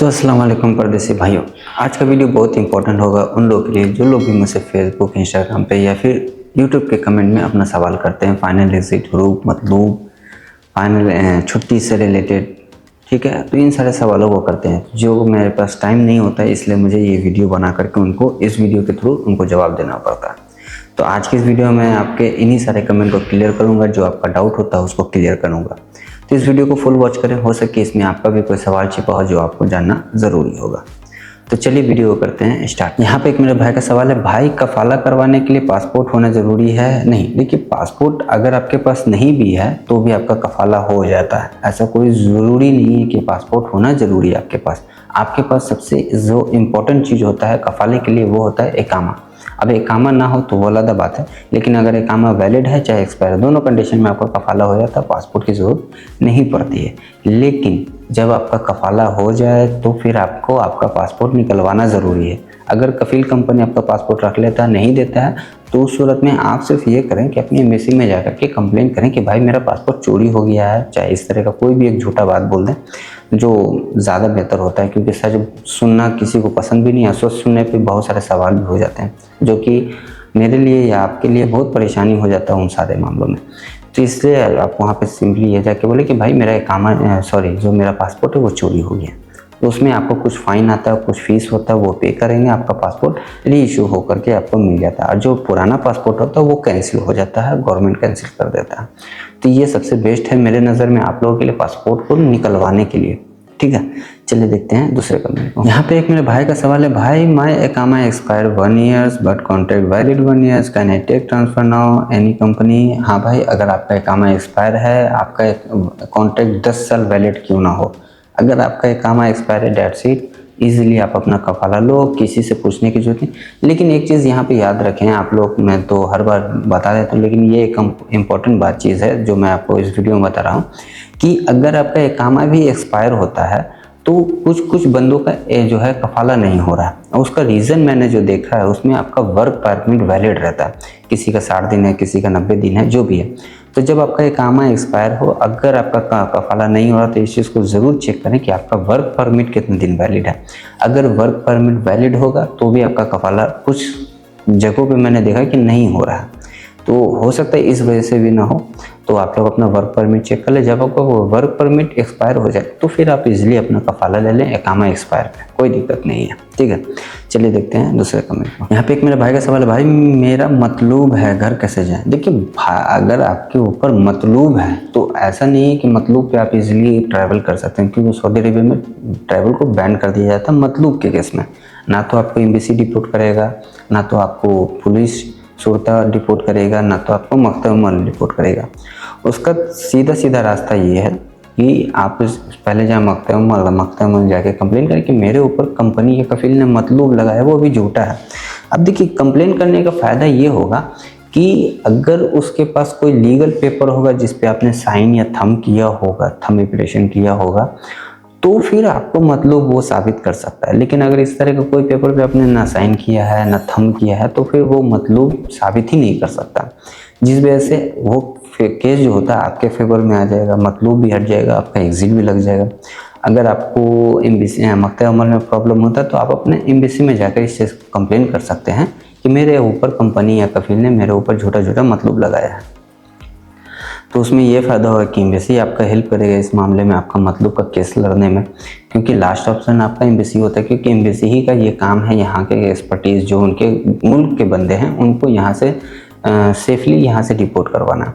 तो अस्सलाम वालेकुम परदेसी भाइयों। आज का वीडियो बहुत इंपॉर्टेंट होगा उन लोगों के लिए जो लोग भी मुझसे फेसबुक, इंस्टाग्राम पे या फिर यूट्यूब के कमेंट में अपना सवाल करते हैं फाइनल एग्जिट, ह्रूफ, मतलूब, फाइनल छुट्टी से रिलेटेड। ठीक है, तो इन सारे सवालों को करते हैं जो मेरे पास टाइम नहीं होता है, इसलिए मुझे ये वीडियो बना करके उनको इस वीडियो के थ्रू उनको जवाब देना पड़ता है। तो आज की इस वीडियो में आपके इन्हीं सारे कमेंट को क्लियर करूँगा, जो आपका डाउट होता है उसको क्लियर करूँगा। तो इस वीडियो को फुल वॉच करें, हो सके इसमें आपका भी कोई सवाल छिपा हो जो आपको जानना ज़रूरी होगा। तो चलिए वीडियो को करते हैं स्टार्ट। यहाँ पे एक मेरे भाई का सवाल है, भाई कफाला करवाने के लिए पासपोर्ट होना ज़रूरी है? नहीं, देखिए पासपोर्ट अगर आपके पास नहीं भी है तो भी आपका कफाला हो जाता है। ऐसा कोई ज़रूरी नहीं है कि पासपोर्ट होना ज़रूरी है आपके पास। आपके पास सबसे जो इम्पोर्टेंट चीज़ होता है कफाले के लिए वो होता है इकामा। अब इकामा ना हो तो वो अलग बात है, लेकिन अगर इकामा वैलिड है चाहे एक्सपायर, दोनों कंडीशन में आपका कफाला हो जाता है, पासपोर्ट की ज़रूरत नहीं पड़ती है। लेकिन जब आपका कफाला हो जाए तो फिर आपको आपका पासपोर्ट निकलवाना ज़रूरी है। अगर कफील कंपनी आपका पासपोर्ट रख लेता है, नहीं देता है, तो उस सूरत में आप सिर्फ ये करें कि अपनी एम्बेसी में जाकर के कंप्लेन करें कि भाई मेरा पासपोर्ट चोरी हो गया है। चाहे इस तरह का कोई भी एक झूठा बात बोल दें, जो ज़्यादा बेहतर होता है, क्योंकि सच सुनना किसी को पसंद भी नहीं है। सच सुनने पे बहुत सारे सवाल भी हो जाते हैं, जो कि मेरे लिए या आपके लिए बहुत परेशानी हो जाता है उन सारे मामलों में। तो इसलिए आप वहाँ पे सिंपली ये जाके बोले कि भाई मेरा जो मेरा पासपोर्ट है वो चोरी हो गया। तो उसमें आपको कुछ फ़ाइन आता है, कुछ फ़ीस होता है, वो पे करेंगे, आपका पासपोर्ट री इशू होकर के आपको मिल जाता है। और जो पुराना पासपोर्ट होता है वो कैंसिल हो जाता है, गवर्नमेंट कैंसिल कर देता है। तो ये सबसे बेस्ट है मेरे नज़र में आप लोगों के लिए पासपोर्ट को निकलवाने के लिए। ठीक है, चलिए देखते हैं दूसरे कमेंट को। यहाँ पे एक मेरे भाई का सवाल है, भाई माई इकामा expire 1 years but contract valid 1 years, can I take transfer now any company? हाँ भाई, अगर आपका इकामा एक्सपायर है, आपका कॉन्ट्रैक्ट 10 साल वैलिड क्यों ना हो, अगर आपका इकामा एक्सपायर है, डेट्स इट, ईजिली आप अपना कफाला लो, किसी से पूछने की जरूरत नहीं। लेकिन एक चीज़ यहाँ पे याद रखें आप लोग, मैं तो हर बार बता देता हूँ, लेकिन ये एक इम्पॉर्टेंट बात चीज़ है जो मैं आपको इस वीडियो में बता रहा हूँ कि अगर आपका इकामा भी एक्सपायर होता है तो कुछ बंदों का जो है कफाला नहीं हो रहा है। उसका रीज़न मैंने जो देखा है उसमें आपका वर्क परमिट वैलिड रहता है, किसी का 60 दिन है, किसी का 90 दिन है, जो भी है। तो जब आपका इकामा एक्सपायर हो, अगर आपका कफाला नहीं हो रहा तो इस चीज़ को ज़रूर चेक करें कि आपका वर्क परमिट कितने दिन वैलिड है। अगर वर्क परमिट वैलिड होगा तो भी आपका कफाला कुछ जगहों पे मैंने देखा कि नहीं हो रहा है, तो हो सकता है इस वजह से भी ना हो। तो आप लोग अपना वर्क परमिट चेक कर ले। जब आपका वो वर्क परमिट एक्सपायर हो जाए तो फिर आप इजीली अपना कफाला ले लें इकामा एक्सपायर पे, कोई दिक्कत नहीं है। ठीक है, चलिए देखते हैं दूसरे कमेंट को। यहाँ पे एक मेरे भाई का सवाल है, भाई मेरा मतलूब है, घर कैसे जाएं? देखिए अगर आपके ऊपर मतलूब है तो ऐसा नहीं है कि मतलूब पे आप इजीली ट्रैवल कर सकते हैं, क्योंकि सऊदी अरेबिया में ट्रैवल को बैन कर दिया जाता है मतलूब के केस में। ना तो आपको एम्बेसी डिपोर्ट करेगा, ना तो आपको पुलिस शुरता डिपोर्ट करेगा, ना तो आपको मकतब अमल डिपोर्ट करेगा। उसका सीधा रास्ता ये है कि आप पहले जाए मकतब अमल जाके कंप्लेन करें कि मेरे ऊपर कंपनी या कफील ने मतलूब लगाया, वो भी झूठा है। अब देखिए कंप्लेन करने का फ़ायदा ये होगा कि अगर उसके पास कोई लीगल पेपर होगा जिस पे आपने साइन या थंब किया होगा, थंब इंप्रेशन किया होगा, तो फिर आपको मतलब वो साबित कर सकता है। लेकिन अगर इस तरह का कोई पेपर पे आपने ना साइन किया है ना थंब किया है तो फिर वो मतलब साबित ही नहीं कर सकता, जिस वजह से वो केस जो होता है आपके फेवर में आ जाएगा, मतलब भी हट जाएगा, आपका एग्जिट भी लग जाएगा। अगर आपको एम्बेसी मकतब अमल में प्रॉब्लम होता है तो आप अपने एम्बेसी में जाकर इस चीज़ कंप्लेन कर सकते हैं कि मेरे ऊपर कंपनी या कफील ने मेरे ऊपर झूठा मतलब लगाया है। तो उसमें ये फ़ायदा होगा कि एम्बेसी आपका हेल्प करेगा इस मामले में, आपका मतलब का केस लड़ने में, क्योंकि लास्ट ऑप्शन आपका एम्बेसी होता है, क्योंकि एम्बेसी ही का ये काम है यहाँ के एक्सपर्टीज़ जो उनके मुल्क के बंदे हैं उनको यहाँ से सेफली यहाँ से डिपोर्ट करवाना।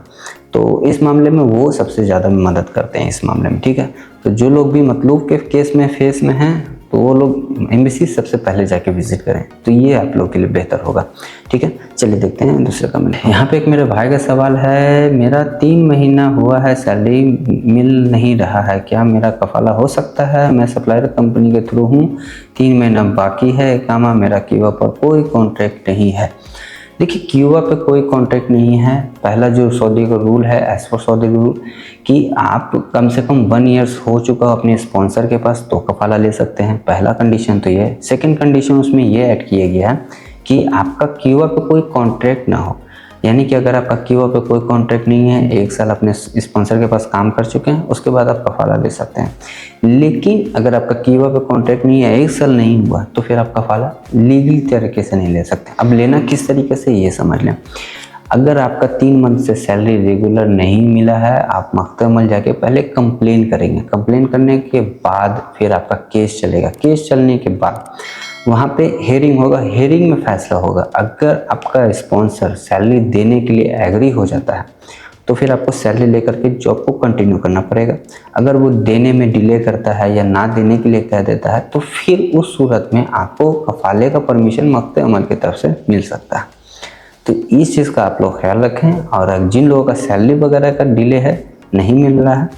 तो इस मामले में वो सबसे ज़्यादा मदद करते हैं इस मामले में। ठीक है, तो जो लोग भी मतलब के केस में फेस में हैं तो वो लोग एम्बेसी सबसे पहले जाके विजिट करें, तो ये आप लोग के लिए बेहतर होगा। ठीक है, चलिए देखते हैं दूसरे कमेंट। यहाँ पे एक मेरे भाई का सवाल है, मेरा 3 महीना हुआ है, सैलरी मिल नहीं रहा है, क्या मेरा कफाला हो सकता है? मैं सप्लायर कंपनी के थ्रू हूँ, 3 महीना बाकी है इकामा, मेरा क्यूबा पर कोई कॉन्ट्रैक्ट नहीं है। देखिए क्यूबा पे कोई कॉन्ट्रैक्ट नहीं है। पहला जो सऊदी का रूल है, एज पर सऊदी रूल, कि आप कम से कम 1 ईयर्स हो चुका हो अपने स्पॉन्सर के पास तो कफाला ले सकते हैं। पहला कंडीशन तो ये है। सेकंड कंडीशन उसमें ये ऐड किया गया है कि आपका क्यूबा पे कोई कॉन्ट्रैक्ट ना हो, यानी कि अगर आपका कीवा पे कोई कॉन्ट्रैक्ट नहीं है, 1 साल अपने स्पॉन्सर के पास काम कर चुके हैं, उसके बाद आप कफाला ले सकते हैं। लेकिन अगर आपका कीवा पे कॉन्ट्रैक्ट नहीं है, 1 साल नहीं हुआ, तो फिर आप कफाला लीगली तरीके से नहीं ले सकते। अब लेना किस तरीके से ये समझ लें। अगर आपका 3 मंथ से सैलरी रेगुलर नहीं मिला है, आप मख्तमल जाके पहले कंप्लेन करेंगे। कंप्लेन करने के बाद फिर आपका केस चलेगा। केस चलने के बाद वहाँ पे हेयरिंग होगा। हेयरिंग में फैसला होगा। अगर आपका स्पॉन्सर सैलरी देने के लिए एग्री हो जाता है तो फिर आपको सैलरी लेकर के जॉब को कंटिन्यू करना पड़ेगा। अगर वो देने में डिले करता है या ना देने के लिए कह देता है तो फिर उस सूरत में आपको कफाले का परमिशन मख्ते अमल की तरफ से मिल सकता है। तो इस चीज़ का आप लोग ख्याल रखें। और जिन लोगों का सैलरी वगैरह का डिले है, नहीं मिल रहा है,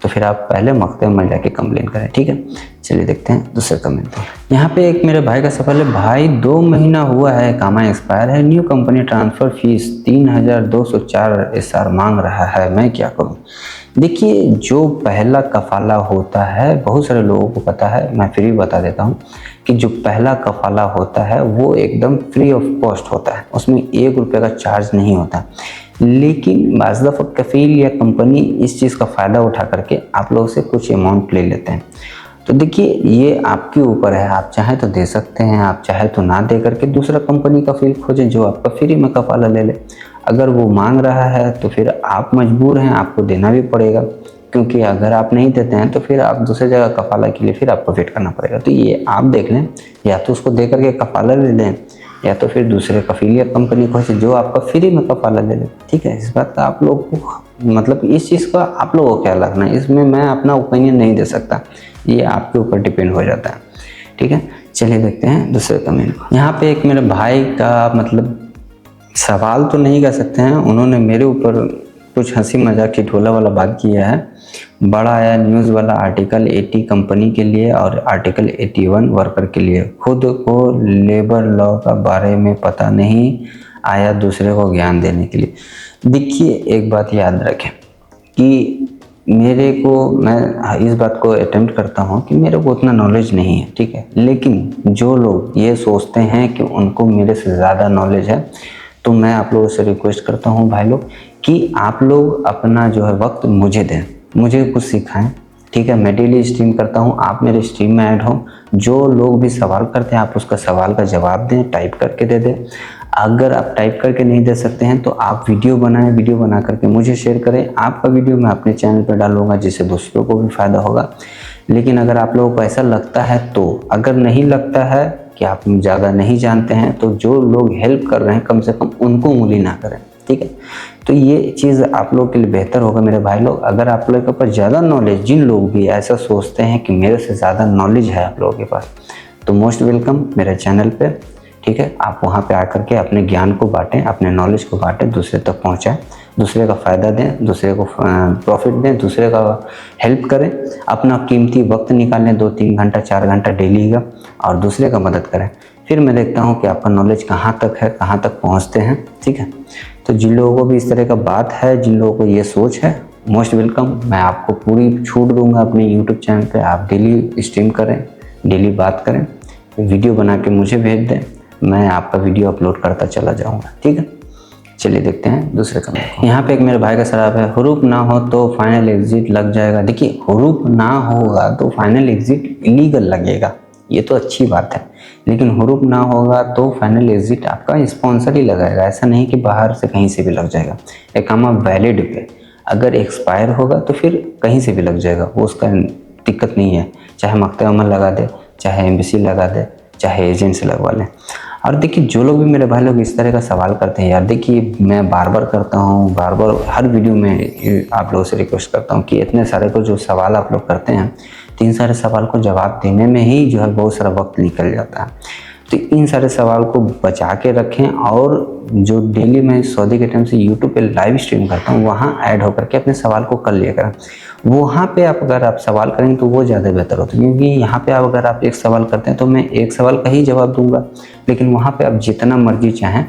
तो फिर आप पहले मख्ते अमल जाके कंप्लेन करें। ठीक है, चलिए देखते हैं दूसरे कमेंट पे। यहाँ पे एक मेरे भाई का सवाल है, भाई 2 महीना हुआ है, कामा एक्सपायर है, new company transfer fees 3204 SR मांग रहा है, मैं क्या करूँ। देखिए, जो पहला कफाला होता है, बहुत सारे लोगों को पता है, मैं फिर भी बता देता हूँ कि जो पहला कफाला होता है वो एकदम फ्री ऑफ कॉस्ट होता है, उसमें 1 रुपये का चार्ज नहीं होता। लेकिन बाज़ दफ़ा कफ़ील या कंपनी इस चीज़ का फ़ायदा उठा करके आप लोगों से कुछ अमाउंट ले लेते हैं। तो देखिए, ये आपके ऊपर है, आप चाहे तो दे सकते हैं, आप चाहे तो ना दे करके दूसरा कंपनी का फील खोजें जो आपका फ्री में कफाला ले ले। अगर वो मांग रहा है तो फिर आप मजबूर हैं, आपको देना भी पड़ेगा, क्योंकि अगर आप नहीं देते हैं तो फिर आप दूसरी जगह कफाला के लिए फिर आपको वेट करना पड़ेगा। तो ये आप देख लें, या तो उसको दे करके कफाला ले लें या तो फिर दूसरे कफीलिया कंपनी को जो आपका फ्री में कफाला ले ले। ठीक है, इस बात का आप लोग को मतलब इस चीज़ का आप लोगों को क्या लगना है, इसमें मैं अपना ओपिनियन नहीं दे सकता, ये आपके ऊपर डिपेंड हो जाता है। ठीक है, चलिए देखते हैं दूसरे कमेंट को। यहाँ पे एक मेरे भाई का मतलब सवाल तो नहीं कर सकते हैं, उन्होंने मेरे ऊपर कुछ हंसी मजाक की ठोला वाला बात किया है। बड़ा आया न्यूज़ वाला आर्टिकल 80 कंपनी के लिए और आर्टिकल 81 वर्कर के लिए, खुद को लेबर लॉ का बारे में पता नहीं आया दूसरे को ज्ञान देने के लिए। देखिए, एक बात याद रखें कि मेरे को, मैं इस बात को अटेम्प्ट करता हूँ कि मेरे को उतना नॉलेज नहीं है। ठीक है, लेकिन जो लोग ये सोचते हैं कि उनको मेरे से ज़्यादा नॉलेज है, तो मैं आप लोगों से रिक्वेस्ट करता हूँ भाई लोग कि आप लोग अपना जो है वक्त मुझे दें, मुझे कुछ सिखाएं। ठीक है, मैं डेली स्ट्रीम करता हूँ, आप मेरे स्ट्रीम में ऐड हो। जो लोग भी सवाल करते हैं आप उसका सवाल का जवाब दें, टाइप करके दे दें। अगर आप टाइप करके नहीं दे सकते हैं तो आप वीडियो बनाएं, वीडियो बना करके मुझे शेयर करें। आपका वीडियो मैं अपने चैनल पर डालूंगा जिससे दूसरों को भी फ़ायदा होगा। लेकिन अगर आप लोगों को ऐसा लगता है तो, अगर नहीं लगता है कि आप ज़्यादा नहीं जानते हैं, तो जो लोग हेल्प कर रहे हैं कम से कम उनको उंगली ना करें। ठीक है, तो ये चीज़ आप लोगों के लिए बेहतर होगा मेरे भाई लोग। अगर आप लोगों के पास ज़्यादा नॉलेज, जिन लोग भी ऐसा सोचते हैं कि मेरे से ज़्यादा नॉलेज है आप लोगों के पास, तो मोस्ट वेलकम मेरे चैनल पे। ठीक है, आप वहाँ पे आकर के अपने ज्ञान को बांटें, अपने नॉलेज को बांटें, दूसरे तक पहुँचाएं, दूसरे का फ़ायदा दें, दूसरे को प्रॉफिट दें, दूसरे का हेल्प करें। अपना कीमती वक्त निकालें, 2-3 घंटा 4 घंटा डेली का, और दूसरे का मदद करें। फिर मैं देखता हूँ कि आपका नॉलेज कहाँ तक है, कहाँ तक पहुँचते हैं। ठीक है, तो जिन लोगों को भी इस तरह का बात है, जिन लोगों को ये सोच है, मोस्ट वेलकम। मैं आपको पूरी छूट दूंगा अपने यूट्यूब चैनल पे। आप डेली स्ट्रीम करें, डेली बात करें, वीडियो बना के मुझे भेज दें, मैं आपका वीडियो अपलोड करता चला जाऊंगा। ठीक है, चलिए देखते हैं दूसरे कमेंट। यहाँ पे एक मेरे भाई का सवाल है, हुरूफ ना हो तो फाइनल एग्जिट लग जाएगा। देखिए, हुरूफ ना होगा तो फाइनल एग्जिट इलीगल लगेगा, ये तो अच्छी बात है। लेकिन हुरूफ ना होगा तो फाइनल एग्जिट आपका स्पॉन्सर ही लगाएगा, ऐसा नहीं कि बाहर से कहीं से भी लग जाएगा। एकामा वैलिड पे अगर एक्सपायर होगा तो फिर कहीं से भी लग जाएगा, वो उसका दिक्कत नहीं है। चाहे मक्ते अमल लगा दे, चाहे एम्बेसी लगा दे, चाहे एजेंट से लगवा लें। और देखिए, जो लोग भी मेरे भाई लोग इस तरह का सवाल करते हैं, यार देखिए, मैं बार बार करता हूँ, बार बार हर वीडियो में आप लोगों से रिक्वेस्ट करता हूँ कि इतने सारे को जो सवाल आप लोग करते हैं, 3 सारे सवाल को जवाब देने में ही जो है बहुत सारा वक्त निकल जाता है। तो इन सारे सवाल को बचा के रखें, और जो डेली मैं सऊदी के टाइम से यूट्यूब पे लाइव स्ट्रीम करता हूँ, वहाँ ऐड होकर के अपने सवाल को कर लिया करें। वहाँ पे आप अगर आप सवाल करेंगे तो वो ज़्यादा बेहतर होता है, क्योंकि यहाँ पे आप अगर आप एक सवाल करते हैं तो मैं एक सवाल का ही जवाब दूंगा। लेकिन वहाँ पे आप जितना मर्जी चाहें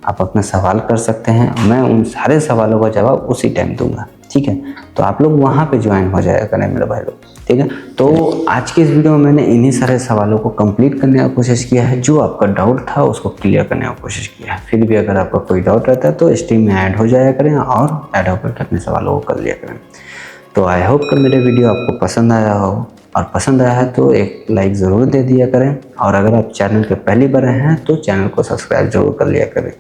आप अपना सवाल कर सकते हैं, मैं उन सारे सवालों का जवाब उसी टाइम दूंगा। ठीक है। तो आप लोग वहाँ पे ज्वाइन हो जाया करें मेरे भाई लोग, ठीक है। तो आज की इस वीडियो में मैंने इन्हीं सारे सवालों को कंप्लीट करने का कोशिश किया है, जो आपका डाउट था उसको क्लियर करने का कोशिश किया है। फिर भी अगर आपका कोई डाउट रहता है तो स्ट्रीम में ऐड हो जाया करें और ऐड होकर के अपने सवालों को कर लिया करें। तो आई होप कि मेरे वीडियो आपको पसंद आया हो, और पसंद आया है तो एक लाइक ज़रूर दे दिया करें, और अगर आप चैनल पे पहली बार आए हैं तो चैनल को सब्सक्राइब जरूर कर लिया करें,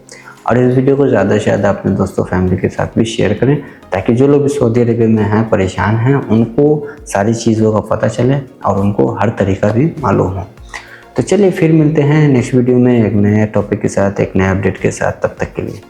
और इस वीडियो को ज़्यादा से ज़्यादा अपने दोस्तों फैमिली के साथ भी शेयर करें, ताकि जो लोग भी सऊदी अरबिया में हैं, परेशान हैं, उनको सारी चीज़ों का पता चले और उनको हर तरीका भी मालूम हो। तो चलिए फिर मिलते हैं नेक्स्ट वीडियो में एक नए टॉपिक के साथ, एक नए अपडेट के साथ। तब तक के लिए